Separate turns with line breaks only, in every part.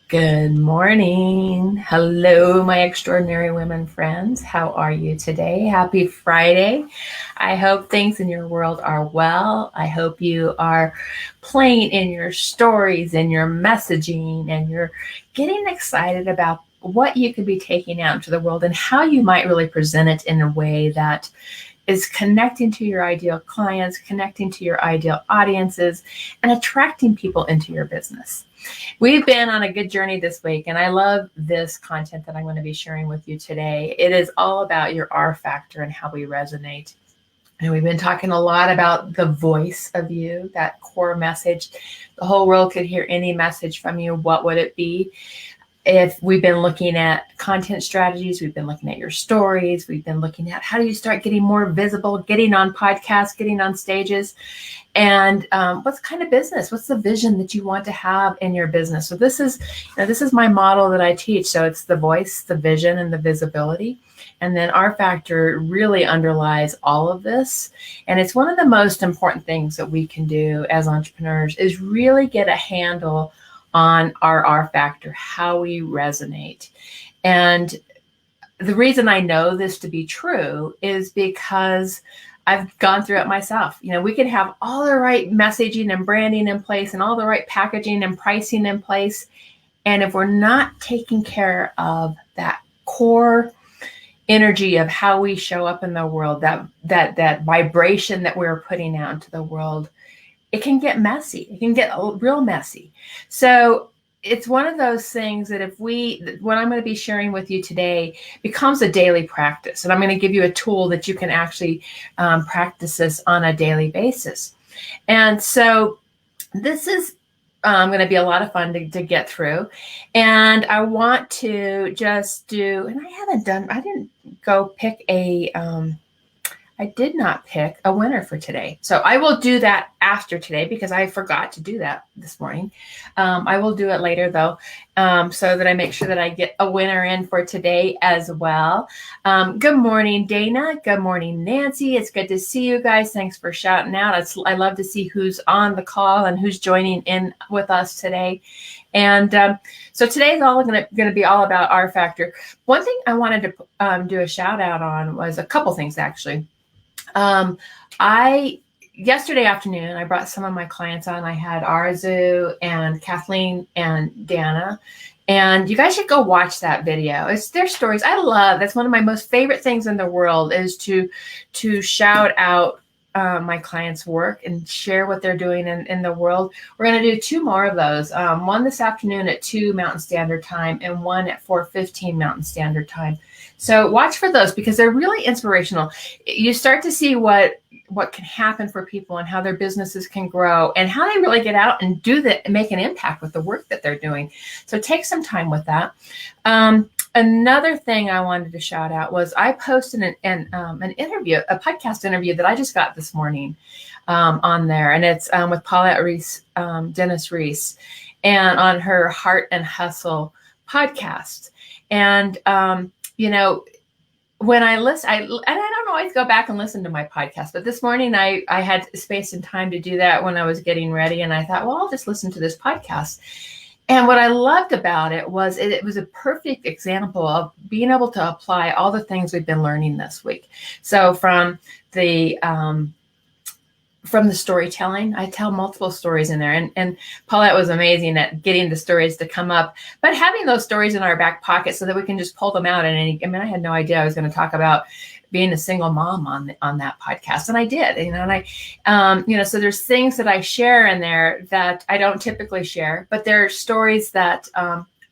Good morning. Hello, my extraordinary women friends. How are you today? Happy Friday. I hope things in your world are well. I hope you are playing in your stories and your messaging and you're getting excited about what you could be taking out into the world and how you might really present it in a way that is connecting to your ideal clients, connecting to your ideal audiences, and attracting people into your business. We've been on a good journey this week, and I love this content that I'm going to be sharing with you today. It is all about your R factor and how we resonate. And we've been talking a lot about the voice of you, that core message. The whole world could hear any message from you. What would it be? If we've been looking at content strategies, we've been looking at your stories, we've been looking at how do you start getting more visible, getting on podcasts, getting on stages, and what's kind of business, what's the vision that you want to have in your business. So this is my model that I teach. So it's the voice, the vision, and the visibility. And then R factor really underlies all of this. And it's one of the most important things that we can do as entrepreneurs is really get a handle on our R factor, how we resonate. And the reason I know this to be true is because I've gone through it myself. We can have all the right messaging and branding in place and all the right packaging and pricing in place. And if we're not taking care of that core energy of how we show up in the world, that vibration that we're putting out into the world, it can get messy. It can get real messy. So it's one of those things that what I'm going to be sharing with you today becomes a daily practice. And I'm going to give you a tool that you can actually practice this on a daily basis. And so this is going to be a lot of fun to get through. And I want to just do, and I didn't go pick I did not pick a winner for today. So I will do that after today because I forgot to do that this morning. I will do it later though, so that I make sure that I get a winner in for today as well. Good morning, Dana. Good morning, Nancy. It's good to see you guys. Thanks for shouting out. I love to see who's on the call and who's joining in with us today. And so today's all going to be all about R factor. One thing I wanted to do a shout out on was a couple things actually. Yesterday afternoon, I brought some of my clients on. I had Arzu and Kathleen and Dana, and you guys should go watch that video. It's their stories. That's one of my most favorite things in the world is to shout out my clients' work and share what they're doing in the world. We're going to do two more of those. One this afternoon at 2 Mountain Standard Time and one at 4:15 Mountain Standard Time. So watch for those because they're really inspirational. You start to see what can happen for people and how their businesses can grow and how they really get out and make an impact with the work that they're doing. So take some time with that. Another thing I wanted to shout out was I posted an interview, a podcast interview that I just got this morning on there. And it's with Paulette Reese, Dennis Reese, and on her Heart and Hustle podcast. And, when I listen, and I don't always go back and listen to my podcast, but this morning I had space and time to do that when I was getting ready. And I thought, well, I'll just listen to this podcast. And what I loved about it was it was a perfect example of being able to apply all the things we've been learning this week. So from the storytelling, I tell multiple stories in there. And Paulette was amazing at getting the stories to come up, but having those stories in our back pocket so that we can just pull them out. I had no idea I was going to talk about being a single mom on that podcast. And I did, so there's things that I share in there that I don't typically share, but there are stories that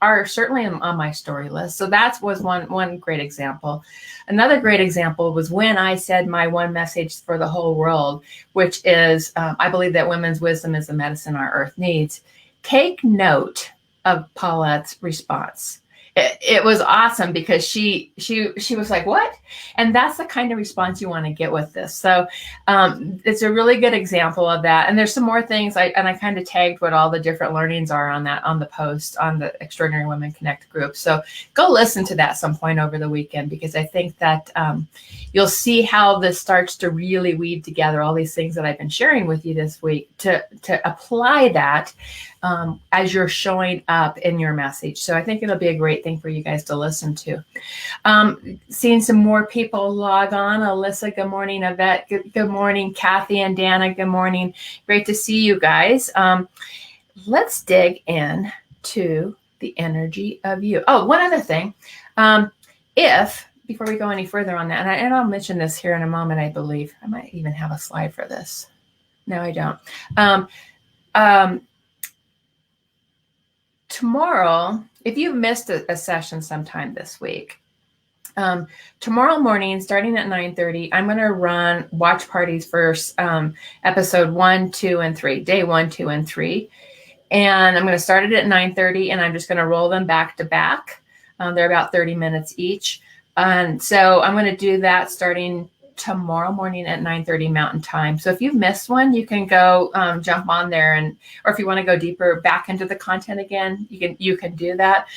are certainly on my story list. So that was one great example. Another great example was when I said my one message for the whole world, which is, I believe that women's wisdom is the medicine our earth needs. Take note of Paulette's response. It was awesome because she was like, what? And that's the kind of response you want to get with this. So it's a really good example of that. And there's some more things I kind of tagged what all the different learnings are on the post on the Extraordinary Women Connect group. So go listen to that some point over the weekend, because I think that you'll see how this starts to really weave together all these things that I've been sharing with you this week to apply that as you're showing up in your message. So I think it'll be a great thing for you guys to listen to. Seeing some more people log on. Alyssa, good morning. Yvette, good morning. Kathy and Dana, good morning. Great to see you guys. Let's dig in to the energy of you. Oh, one other thing. Before we go any further on that, and I'll mention this here in a moment, I believe. I might even have a slide for this. No, I don't. Tomorrow, if you've missed a session sometime this week, tomorrow morning, starting at 9:30, I'm going to run watch parties for episode 1, 2, and 3, day 1, 2, and 3. And I'm going to start it at 9:30, and I'm just going to roll them back to back. They're about 30 minutes each. And so I'm going to do that starting tomorrow morning at 9:30 Mountain Time. So if you've missed one, you can go jump on there, or if you want to go deeper back into the content again, you can do that.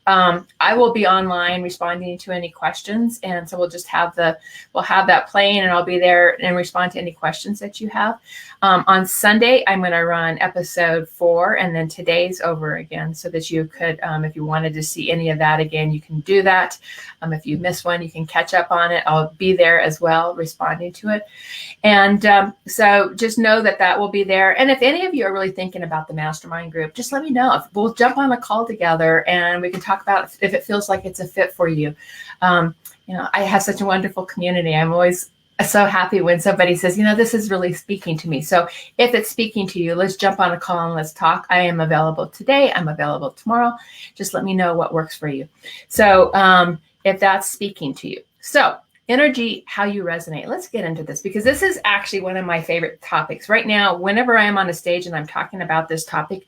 I will be online responding to any questions, and so we'll have that playing, and I'll be there and respond to any questions that you have. On Sunday, I'm going to run episode 4, and then today's over again, so that you could, if you wanted to see any of that again, you can do that. If you miss one, you can catch up on it. I'll be there as well, responding to it. And so just know that will be there. And if any of you are really thinking about the Mastermind group, just let me know. We'll jump on a call together, and we can talk about if it feels like it's a fit for you. I have such a wonderful community. I'm always so happy when somebody says, this is really speaking to me. So if it's speaking to you, let's jump on a call and let's talk. I am available today. I'm available tomorrow. Just let me know what works for you. So if that's speaking to you. So energy, how you resonate. Let's get into this, because this is actually one of my favorite topics. Right now, whenever I am on a stage and I'm talking about this topic,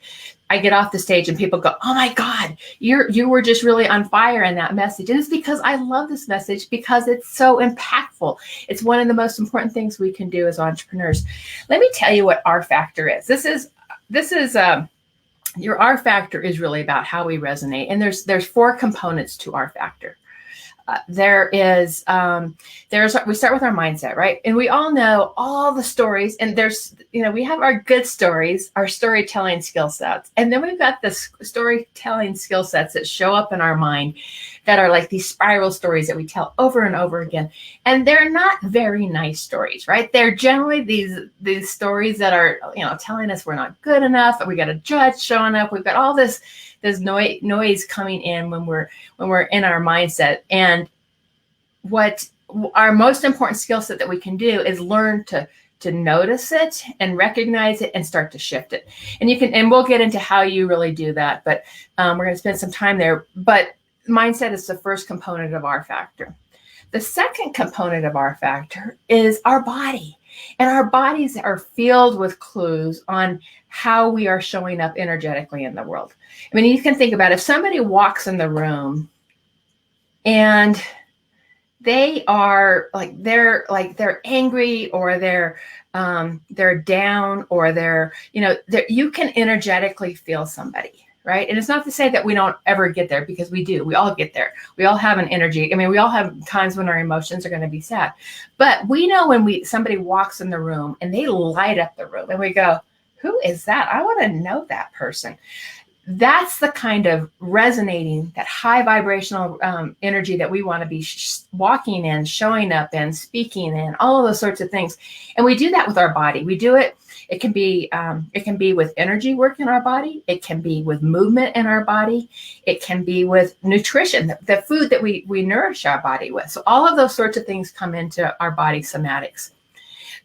I get off the stage and people go, oh my God, you were just really on fire in that message. And it's because I love this message, because it's so impactful. It's one of the most important things we can do as entrepreneurs. Let me tell you what R factor is. This is your R factor is really about how we resonate. And there's 4 components to R factor. We start with our mindset, right? And we all know all the stories, and we have our good stories, our storytelling skill sets. And then we've got the storytelling skill sets that show up in our mind that are like these spiral stories that we tell over and over again. And they're not very nice stories, right? They're generally these stories that are, telling us we're not good enough, we got a judge showing up. We've got all this noise coming in when we're in our mindset. And what our most important skill set that we can do is learn to notice it and recognize it and start to shift it. And we'll get into how you really do that, but we're going to spend some time there. But mindset is the first component of R factor. The second component of R factor is our body. And our bodies are filled with clues on how we are showing up energetically in the world. I mean, you can think about if somebody walks in the room and they're angry, or they're down, or you can energetically feel somebody. Right. And it's not to say that we don't ever get there, because we do. We all get there. We all have an energy. I mean, we all have times when our emotions are going to be sad. But we know when somebody walks in the room and they light up the room and we go, who is that? I want to know that person. That's the kind of resonating, that high vibrational energy that we want to be walking in, showing up in, speaking in, all of those sorts of things. And we do that with our body. We do it. It can be with energy work in our body. It can be with movement in our body. It can be with nutrition, the food that we nourish our body with. So all of those sorts of things come into our body somatics.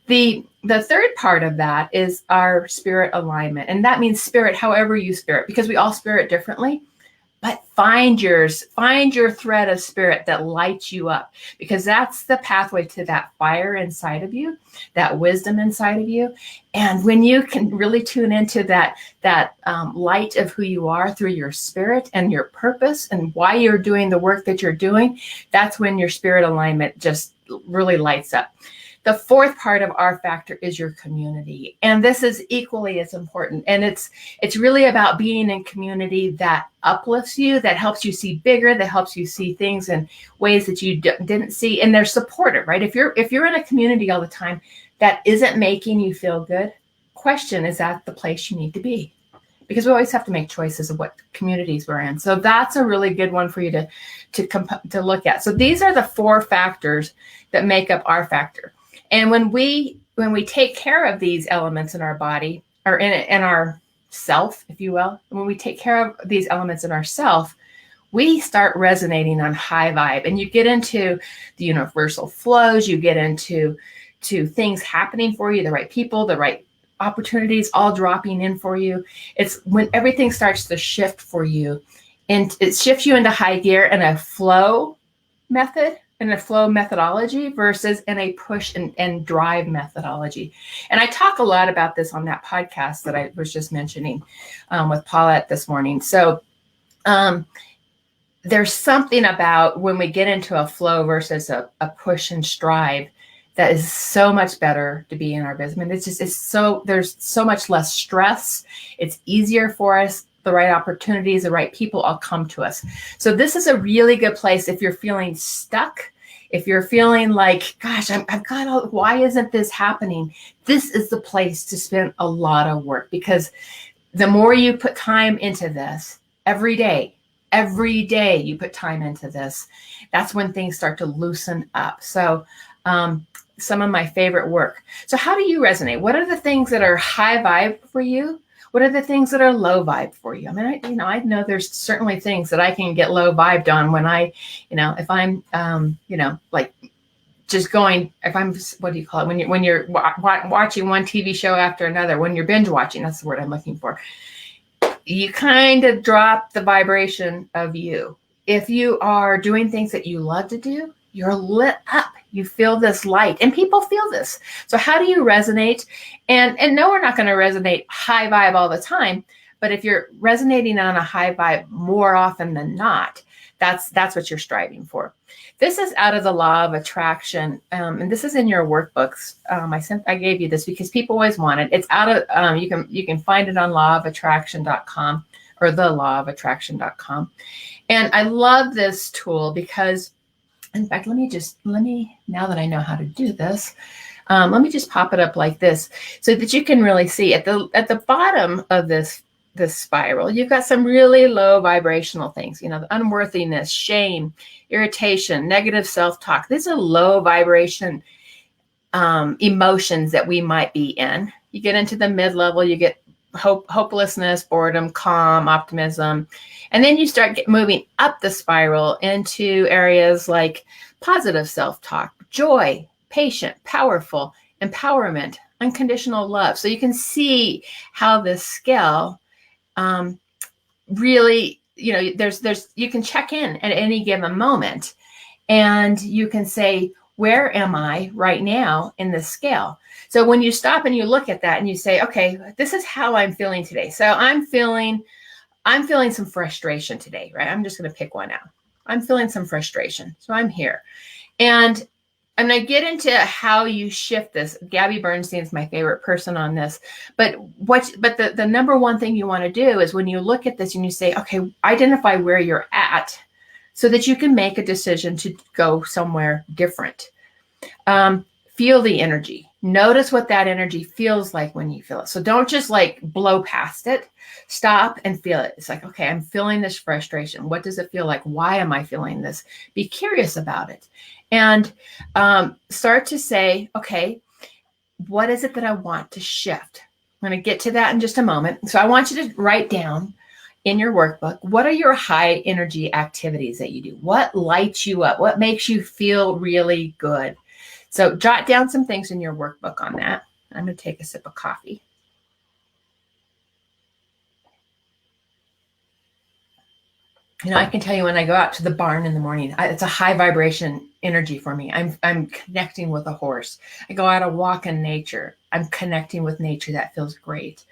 The third part of that is our spirit alignment. And that means spirit, however you spirit, because we all spirit differently. But find your thread of spirit that lights you up, because that's the pathway to that fire inside of you, that wisdom inside of you. And when you can really tune into that light of who you are through your spirit and your purpose and why you're doing the work that you're doing, that's when your spirit alignment just really lights up. The fourth part of R factor is your community. And this is equally as important. And it's really about being in community that uplifts you, that helps you see bigger, that helps you see things in ways that you didn't see. And they're supportive, right? If you're in a community all the time that isn't making you feel good, question, is that the place you need to be? because we always have to make choices of what communities we're in. So that's a really good one for you to look at. So these are the 4 factors that make up our factor. And when we take care of these elements in our body, or in our self, if you will, when we take care of these elements in our self, we start resonating on high vibe, and you get into the universal flows. You get into things happening for you, the right people, the right opportunities, all dropping in for you. It's when everything starts to shift for you, and it shifts you into high gear in a flow method, in a flow methodology versus in a push and drive methodology. And I talk a lot about this on that podcast that I was just mentioning with Paulette this morning. So there's something about when we get into a flow versus a push and strive that is so much better to be in our business. I mean, there's so much less stress. It's easier for us. The right opportunities, the right people all come to us. So this is a really good place if you're feeling stuck, if you're feeling like, gosh, why isn't this happening? This is the place to spend a lot of work, because the more you put time into this every day you put time into this, that's when things start to loosen up. So some of my favorite work. So how do you resonate? What are the things that are high vibe for you? What are the things that are low vibe for you? I mean, I know there's certainly things that I can get low vibed on when if I'm, like just going, if I'm, what do you call it? When you're watching one TV show after another, when you're binge watching, that's the word I'm looking for. You kind of drop the vibration of you. If you are doing things that you love to do, you're lit up. You feel this light, and people feel this. So how do you resonate? And no, we're not going to resonate high vibe all the time, but if you're resonating on a high vibe more often than not, that's what you're striving for. This is out of the law of attraction, and this is in your workbooks. I gave you this because people always want it. It's out of you can find it on lawofattraction.com or thelawofattraction.com. And I love this tool because, in fact, let me, now that I know how to do this, let me just pop it up like this so that you can really see at the bottom of this spiral, you've got some really low vibrational things, the unworthiness, shame, irritation, negative self-talk. These are low vibration emotions that we might be in. You get into the mid-level, you get hopelessness, boredom, calm, optimism. And then you start moving up the spiral into areas like positive self-talk, joy, patient, powerful, empowerment, unconditional love. So you can see how this scale really, you can check in at any given moment, and you can say, where am I right now in this scale? So when you stop and you look at that and you say, okay, this is how I'm feeling today. So I'm feeling some frustration today, right? I'm just going to pick one out. I'm feeling some frustration. So I'm here. And I'm going to get into how you shift this. Gabby Bernstein is my favorite person on this. But the number one thing you want to do is when you look at this and you say, okay, identify where you're at so that you can make a decision to go somewhere different. Feel the energy. Notice what that energy feels like when you feel it. So don't just like blow past it. Stop and feel it. It's like, okay, I'm feeling this frustration. What does it feel like? Why am I feeling this? Be curious about it. And start to say, okay, what is it that I want to shift? I'm going to get to that in just a moment. So I want you to write down in your workbook, what are your high energy activities that you do? What lights you up? What makes you feel really good? So jot down some things in your workbook on that. I'm going to take a sip of coffee. I can tell you when I go out to the barn in the morning, it's a high vibration energy for me. I'm connecting with a horse. I go out a walk in nature. I'm connecting with nature. That feels great.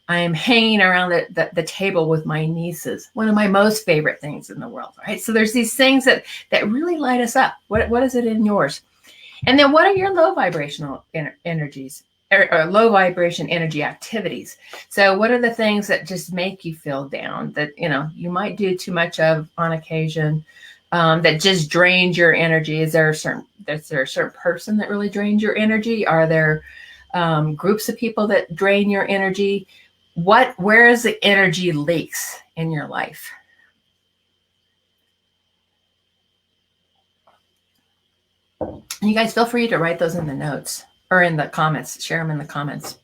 I'm hanging around the table with my nieces. One of my most favorite things in the world, right? So there's these things that really light us up. What is it in yours? And then what are your low vibrational energies or low vibration energy activities? So what are the things that just make you feel down that, you might do too much of on occasion, that just drains your energy? Is there a certain person that really drains your energy? Are there groups of people that drain your energy? where is the energy leaks in your life? And you guys feel free to write those in the notes or in the comments, share them in the comments.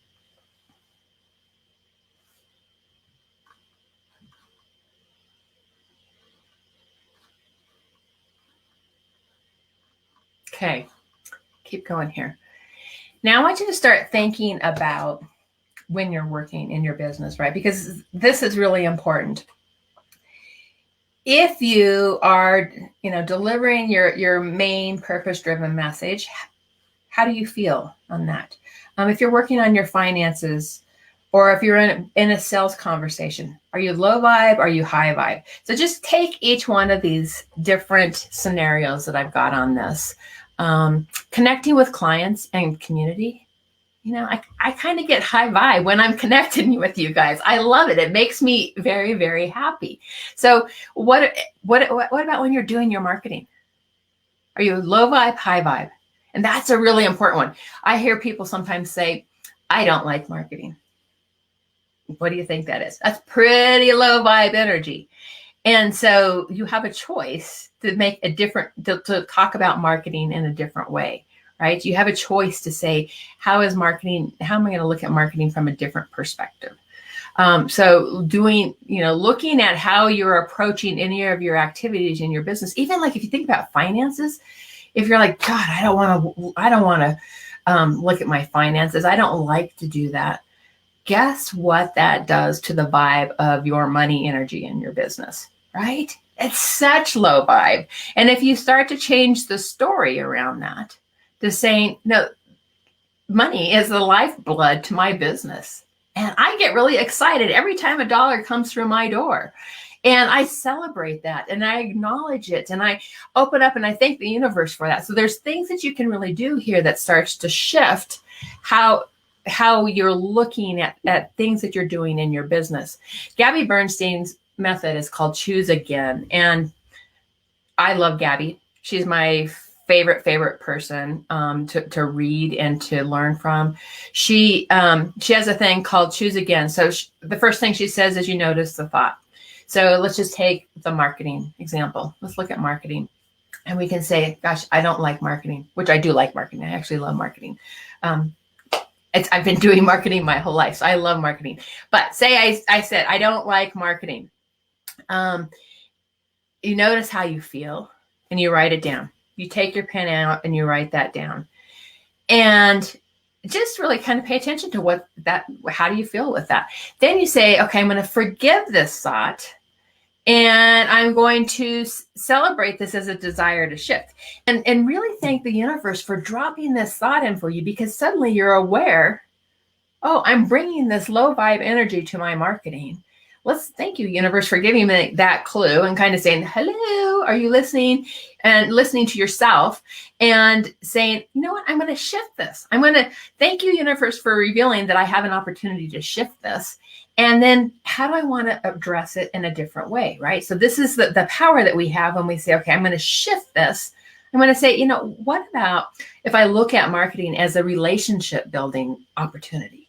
Okay, keep going here. Now I want you to start thinking about when you're working in your business, right? Because this is really important. If you are, delivering your main purpose-driven message, how do you feel on that? If you're working on your finances, or if you're in a sales conversation, are you low vibe? Are you high vibe? So just take each one of these different scenarios that I've got on this. Connecting with clients and community. I kind of get high vibe when I'm connecting with you guys. I love it. It makes me very, very happy. So what about when you're doing your marketing? Are you low vibe, high vibe? And that's a really important one. I hear people sometimes say, I don't like marketing. What do you think that is? That's pretty low vibe energy. And so you have a choice to make to talk about marketing in a different way, right? You have a choice to say, how am I going to look at marketing from a different perspective? So looking at how you're approaching any of your activities in your business, even like if you think about finances, if you're like, God, I don't want to look at my finances. I don't like to do that. Guess what that does to the vibe of your money energy in your business, right? It's such low vibe. And if you start to change the story around that to saying, no, money is the lifeblood to my business. And I get really excited every time a dollar comes through my door. And I celebrate that and I acknowledge it and I open up and I thank the universe for that. So there's things that you can really do here that starts to shift how you're looking at things that you're doing in your business. Gabby Bernstein's method is called Choose Again. And I love Gabby. She's my favorite person to read and to learn from. She has a thing called Choose Again. So the first thing she says is you notice the thought. So let's just take the marketing example. Let's look at marketing. And we can say, gosh, I don't like marketing, which I do like marketing. I actually love marketing. I've been doing marketing my whole life, so I love marketing. But say I said, I don't like marketing. You notice how you feel and you write it down. You take your pen out and you write that down. And just really kind of pay attention to how do you feel with that? Then you say, okay, I'm going to forgive this thought and I'm going to celebrate this as a desire to shift and really thank the universe for dropping this thought in for you, because suddenly you're aware, oh, I'm bringing this low vibe energy to my marketing. Thank you, universe, for giving me that clue and kind of saying, hello, are you listening? And listening to yourself and saying, you know what, I'm going to shift this. I'm going to thank you, universe, for revealing that I have an opportunity to shift this. And then how do I want to address it in a different way, right? So this is the power that we have when we say, okay, I'm going to shift this. I'm going to say, what about if I look at marketing as a relationship building opportunity?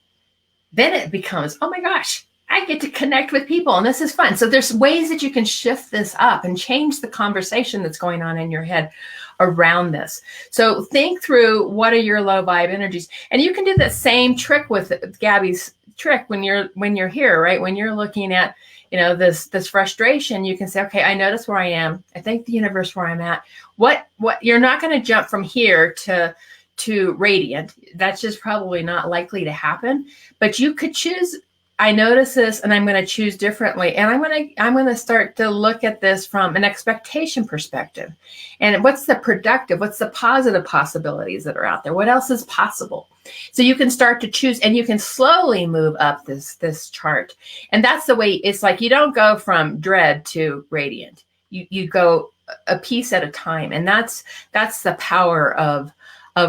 Then it becomes, oh my gosh, I get to connect with people and this is fun. So there's ways that you can shift this up and change the conversation that's going on in your head around this. So think through, what are your low vibe energies? And you can do the same trick with Gabby's trick when you're here, right? When you're looking at, this frustration, you can say, okay, I notice where I am. I thank the universe where I'm at. What you're not going to jump from here to radiant. That's just probably not likely to happen, but you could choose, I notice this and I'm going to choose differently. And I'm going to start to look at this from an expectation perspective. And what's the positive possibilities that are out there? What else is possible? So you can start to choose and you can slowly move up this chart. And that's the way it's like, you don't go from dread to radiant. You go a piece at a time. And that's the power of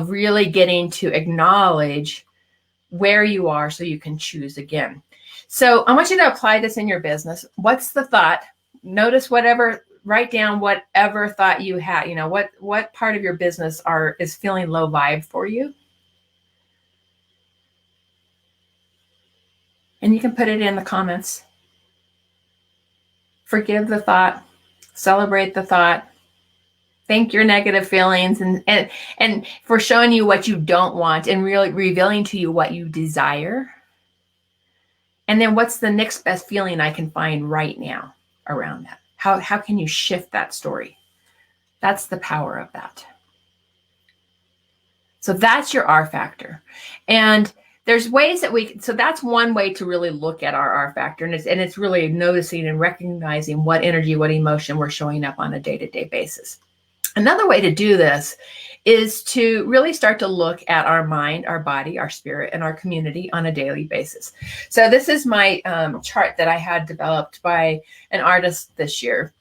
really getting to acknowledge where you are so you can choose again. So I want you to apply this in your business. What's the thought? Notice write down whatever thought you had, what part of your business is feeling low vibe for you. And you can put it in the comments. Forgive the thought, celebrate the thought, thank your negative feelings, and for showing you what you don't want and really revealing to you what you desire. And then what's the next best feeling I can find right now around that? How can you shift that story? That's the power of that. So that's your R factor. And there's ways that so that's one way to really look at our R factor. And it's really noticing and recognizing what energy, what emotion we're showing up on a day-to-day basis. Another way to do this is to really start to look at our mind, our body, our spirit, and our community on a daily basis. So this is my chart that I had developed by an artist this year.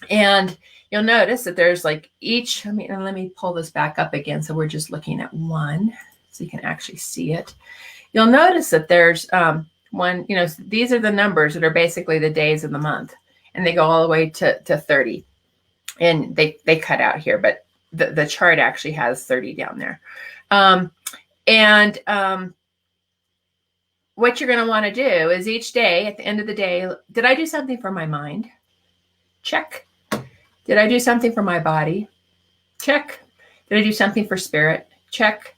And you'll notice that there's like each, let me pull this back up again. So we're just looking at one so you can actually see it. You'll notice that there's one, these are the numbers that are basically the days of the month, and they go all the way to 30. And they cut out here, but the chart actually has 30 down there. What you're going to want to do is each day, at the end of the day, did I do something for my mind? Check. Did I do something for my body? Check. Did I do something for spirit? Check.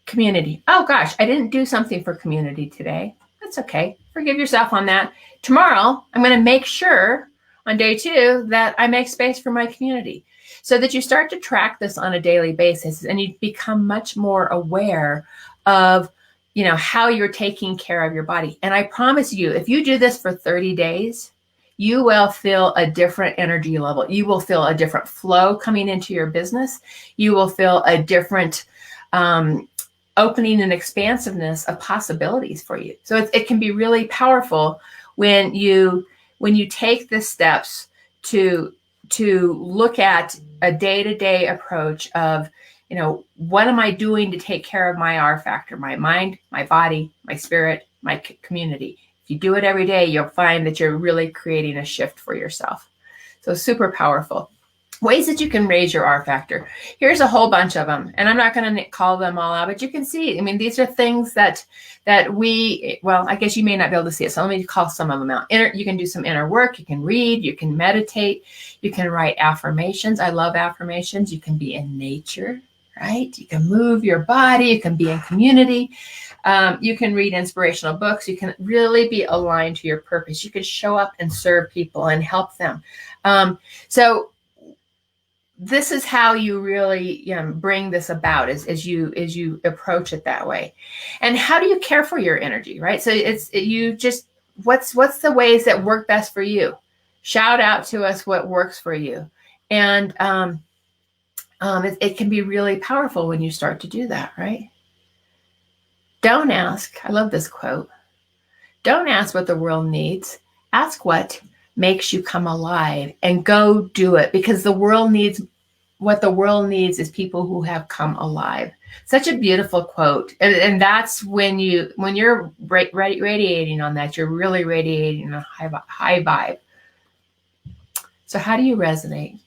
Community. Oh gosh, I didn't do something for community today. That's okay. Forgive yourself on that. Tomorrow, I'm going to make sure on day 2 that I make space for my community, so that you start to track this on a daily basis and you become much more aware of, how you're taking care of your body. And I promise you, if you do this for 30 days, you will feel a different energy level. You will feel a different flow coming into your business. You will feel a different opening and expansiveness of possibilities for you. So it can be really powerful when you take the steps to look at a day-to-day approach of, what am I doing to take care of my R factor, my mind, my body, my spirit, my community. If you do it every day, you'll find that you're really creating a shift for yourself. So super powerful. Ways that you can raise your R factor. Here's a whole bunch of them, and I'm not going to call them all out, but you can see, these are things that I guess you may not be able to see it. So let me call some of them out. You can do some inner work. You can read, you can meditate, you can write affirmations. I love affirmations. You can be in nature, right? You can move your body. You can be in community. You can read inspirational books. You can really be aligned to your purpose. You can show up and serve people and help them. So this is how you really bring this about as you approach it that way. And how do you care for your energy, right? So what's the ways that work best for you? Shout out to us what works for you. And it can be really powerful when you start to do that, right? Don't ask. I love this quote. Don't ask what the world needs. Ask what makes you come alive, and go do it, because what the world needs is people who have come alive. Such a beautiful quote. And that's when you're radiating on that, you're really radiating a high vibe. So how do you resonate?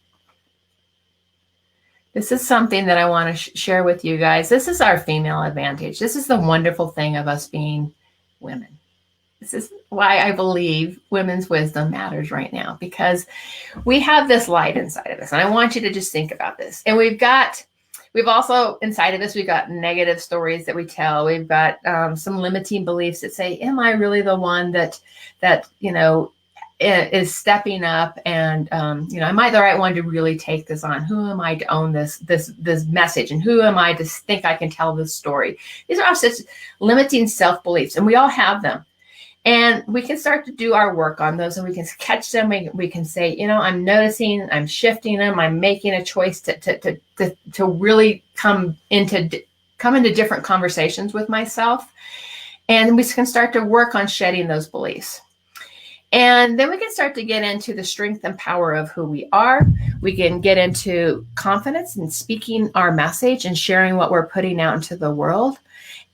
This is something that I want to share with you guys. This is our female advantage. This is the wonderful thing of us being women. This is why I believe women's wisdom matters right now, because we have this light inside of us. And I want you to just think about this. And we've also inside of us, we've got negative stories that we tell. We've got some limiting beliefs that say, am I really the one that is stepping up? And, am I the right one to really take this on? Who am I to own this message? And who am I to think I can tell this story? These are all such limiting self-beliefs, and we all have them. And we can start to do our work on those, and we can catch them. We can say, I'm noticing, I'm shifting them, I'm making a choice to really come into different conversations with myself. And we can start to work on shedding those beliefs. And then we can start to get into the strength and power of who we are. We can get into confidence and speaking our message and sharing what we're putting out into the world.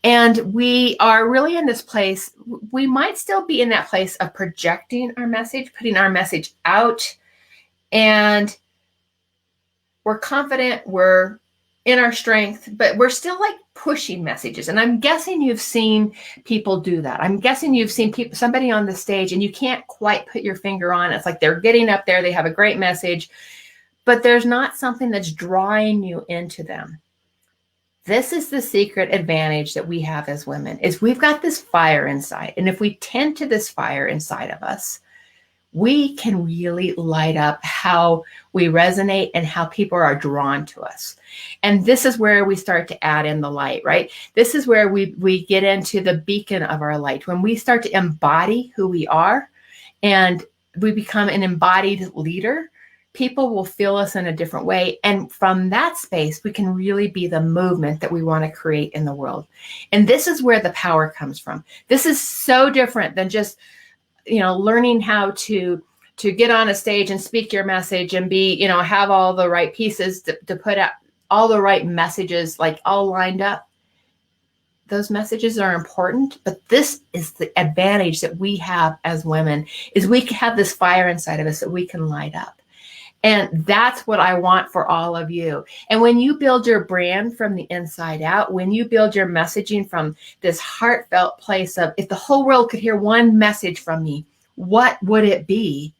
And we are really in this place. We might still be in that place of projecting our message, putting our message out. And we're confident, we're in our strength, but we're still like pushing messages. And I'm guessing you've seen people do that. I'm guessing you've seen somebody on the stage and you can't quite put your finger on it. It's like they're getting up there, they have a great message, but there's not something that's drawing you into them. This is the secret advantage that we have as women, is we've got this fire inside. And if we tend to this fire inside of us, we can really light up how we resonate and how people are drawn to us. And this is where we start to add in the light, right? This is where we get into the beacon of our light. When we start to embody who we are and we become an embodied leader, people will feel us in a different way. And from that space, we can really be the movement that we want to create in the world. And this is where the power comes from. This is so different than just learning how to get on a stage and speak your message and be, have all the right pieces to put out all the right messages, like all lined up. Those messages are important, but this is the advantage that we have as women, is we have this fire inside of us that we can light up. And that's what I want for all of you. And when you build your brand from the inside out, when you build your messaging from this heartfelt place of, if the whole world could hear one message from me, what would it be?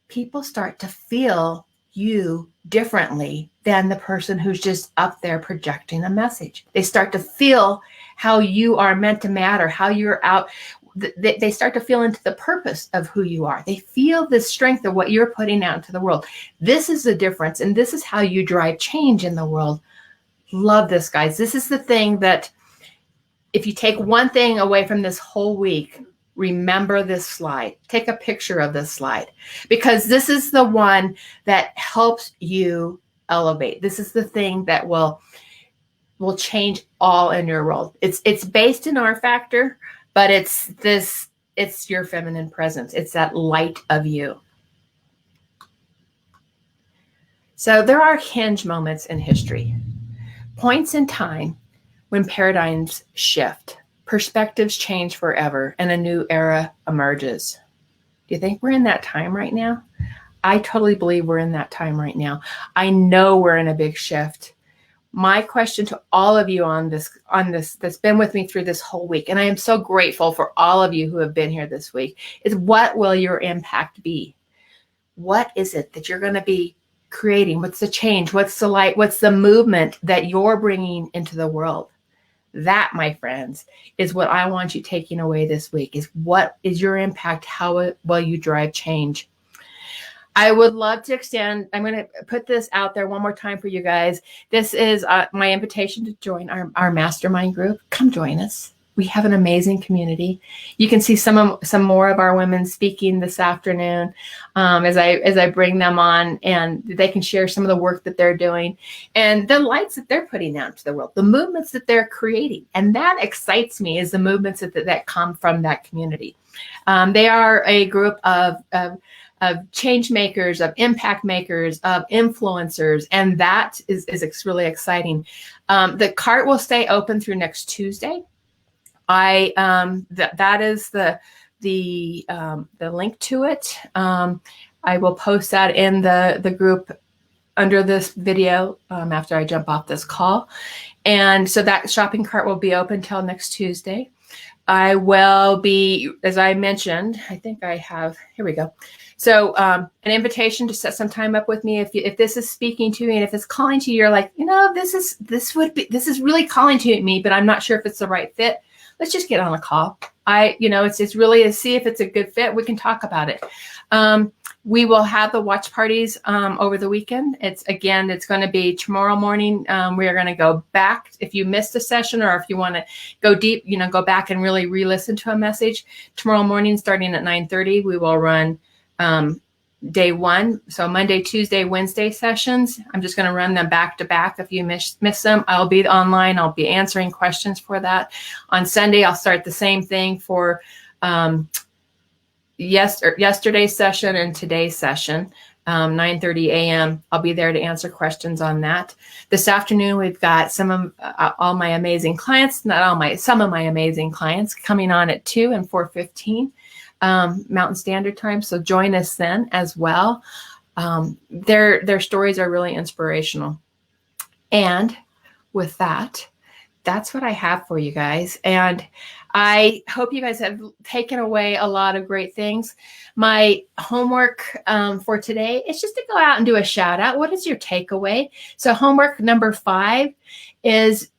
People start to feel you differently than the person who's just up there projecting a message. They start to feel how you are meant to matter, how you're out. They start to feel into the purpose of who you are. They feel the strength of what you're putting out into the world. This is the difference. And this is how you drive change in the world. Love this, guys. This is the thing that if you take one thing away from this whole week, remember this slide. Take a picture of this slide, because this is the one that helps you elevate. This is the thing that will change all in your world. It's based in our factor, but it's your feminine presence. It's that light of you. So there are hinge moments in history, points in time when paradigms shift, perspectives change forever, and a new era emerges. Do you think we're in that time right now? I totally believe we're in that time right now. I know we're in a big shift. My question to all of you on this that's been with me through this whole week, and I am so grateful for all of you who have been here this week, is what will your impact be? What is it that you're going to be creating? What's the change? What's the light? What's the movement that you're bringing into the world? That, my friends, is what I want you taking away this week, is what is your impact? How will you drive change? I would love to extend, I'm going to put this out there one more time for you guys. This is my invitation to join our mastermind group. Come join us. We have an amazing community. You can see some more of our women speaking this afternoon as I bring them on, and they can share some of the work that they're doing and the lights that they're putting out to the world, the movements that they're creating. And that excites me, is the movements that come from that community. They are a group of change makers, of impact makers, of influencers, and that is really exciting. The cart will stay open through next Tuesday. That is the link to it. I will post that in the group under this video after I jump off this call, and so that shopping cart will be open till next Tuesday. I will be, as I mentioned, I think I have, here we go. So an invitation to set some time up with me. If this is speaking to you, and if it's calling to you, you're like, this is really calling to me, but I'm not sure if it's the right fit. Let's just get on a call. It's really to see if it's a good fit. We can talk about it. We will have the watch parties over the weekend. It's going to be tomorrow morning. We are going to go back. If you missed a session, or if you want to go deep, go back and really re-listen to a message. Tomorrow morning, starting at 9:30, we will run day one. So Monday, Tuesday, Wednesday sessions. I'm just going to run them back to back. If you miss them, I'll be online. I'll be answering questions for that. On Sunday, I'll start the same thing for yesterday's session and today's session, 9:30 a.m. I'll be there to answer questions on that. This afternoon, we've got some of my amazing clients coming on at 2 and 4:15 Mountain Standard Time. So join us then as well. Their stories are really inspirational. And with that, that's what I have for you guys. And I hope you guys have taken away a lot of great things. My homework for today is just to go out and do a shout out. What is your takeaway? So homework number 5 is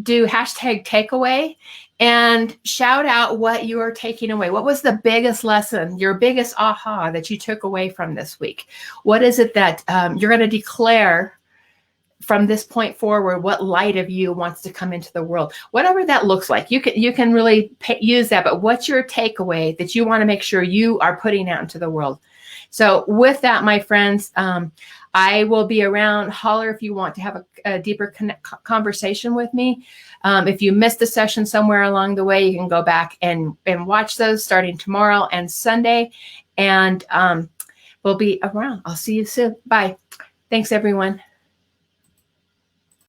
do hashtag takeaway and shout out what you are taking away. What was the biggest lesson, your biggest aha that you took away from this week? What is it that you're going to declare from this point forward? What light of you wants to come into the world? Whatever that looks like, you can really use that. But what's your takeaway that you want to make sure you are putting out into the world? So with that, my friends, I will be around. Holler if you want to have a deeper conversation with me. If you missed a session somewhere along the way, you can go back and watch those starting tomorrow and Sunday. And we'll be around. I'll see you soon. Bye. Thanks, everyone.